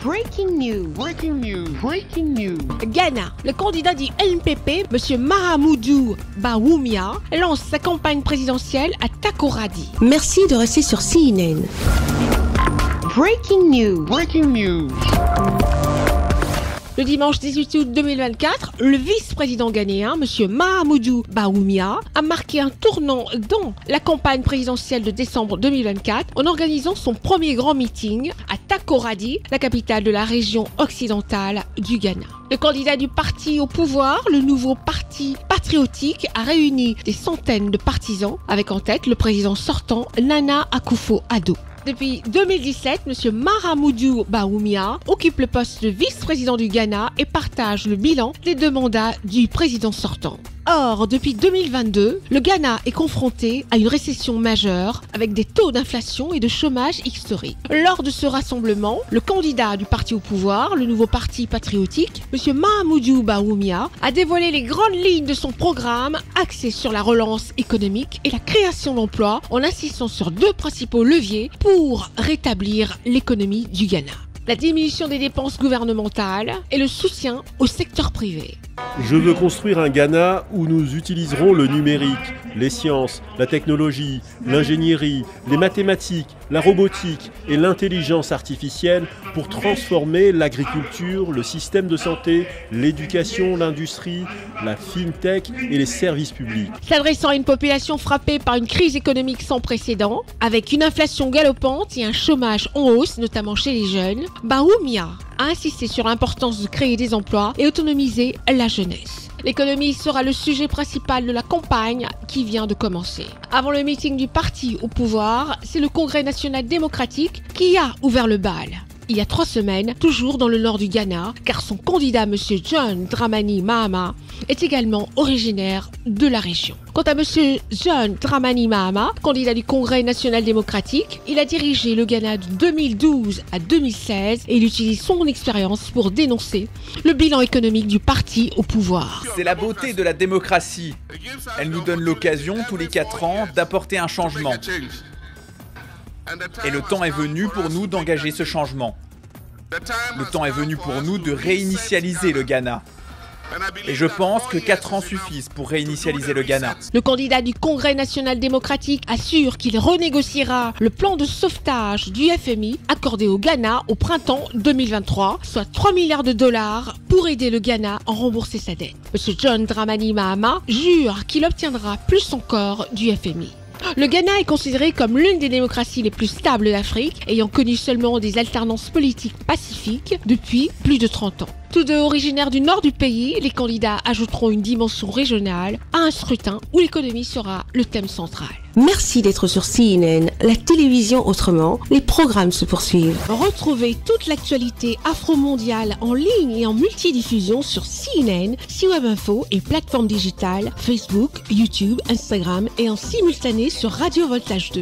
Breaking news. Breaking news. Breaking news. Ghana, le candidat du NPP, M. Mahamudu Bawumia, lance sa campagne présidentielle à Takoradi. Merci de rester sur CNN. Breaking news. Breaking news. Le dimanche 18 août 2024, le vice-président ghanéen, M. Mahamudu Bawumia, a marqué un tournant dans la campagne présidentielle de décembre 2024 en organisant son premier grand meeting à Takoradi, la capitale de la région occidentale du Ghana. Le candidat du parti au pouvoir, le nouveau parti patriotique, a réuni des centaines de partisans, avec en tête le président sortant Nana Akufo-Addo. Depuis 2017, M. Mahamudu Bawumia occupe le poste de vice-président du Ghana et partage le bilan des 2 mandats du président sortant. Or, depuis 2022, le Ghana est confronté à une récession majeure avec des taux d'inflation et de chômage historiques. Lors de ce rassemblement, le candidat du parti au pouvoir, le nouveau parti patriotique, M. Mahamudu Bawumia, a dévoilé les grandes lignes de son programme axé sur la relance économique et la création d'emplois en insistant sur 2 principaux leviers pour rétablir l'économie du Ghana: la diminution des dépenses gouvernementales et le soutien au secteur privé. Je veux construire un Ghana où nous utiliserons le numérique, les sciences, la technologie, l'ingénierie, les mathématiques, la robotique et l'intelligence artificielle pour transformer l'agriculture, le système de santé, l'éducation, l'industrie, la fintech et les services publics. S'adressant à une population frappée par une crise économique sans précédent, avec une inflation galopante et un chômage en hausse, notamment chez les jeunes, Bawumia a insisté sur l'importance de créer des emplois et autonomiser la jeunesse. L'économie sera le sujet principal de la campagne qui vient de commencer. Avant le meeting du parti au pouvoir, c'est le Congrès national démocratique qui a ouvert le bal. Il y a 3 semaines, toujours dans le nord du Ghana, car son candidat, M. John Dramani Mahama, est également originaire de la région. Quant à M. John Dramani Mahama, candidat du Congrès national démocratique, il a dirigé le Ghana de 2012 à 2016 et il utilise son expérience pour dénoncer le bilan économique du parti au pouvoir. C'est la beauté de la démocratie. Elle nous donne l'occasion, tous les 4 ans, d'apporter un changement. Et le temps est venu pour nous d'engager ce changement. Le temps est venu pour nous de réinitialiser le Ghana. Et je pense que 4 ans suffisent pour réinitialiser le Ghana. Le candidat du Congrès national démocratique assure qu'il renégociera le plan de sauvetage du FMI accordé au Ghana au printemps 2023, soit 3 milliards de dollars pour aider le Ghana à rembourser sa dette. M. John Dramani Mahama jure qu'il obtiendra plus encore du FMI. Le Ghana est considéré comme l'une des démocraties les plus stables d'Afrique, ayant connu seulement des alternances politiques pacifiques depuis plus de 30 ans. Tous 2 originaires du nord du pays, les candidats ajouteront une dimension régionale à un scrutin où l'économie sera le thème central. Merci d'être sur CNN, la télévision autrement. Les programmes se poursuivent. Retrouvez toute l'actualité afro-mondiale en ligne et en multidiffusion sur CNN, C-Web Info et plateformes digitales, Facebook, YouTube, Instagram et en simultané sur Radio Voltage 2.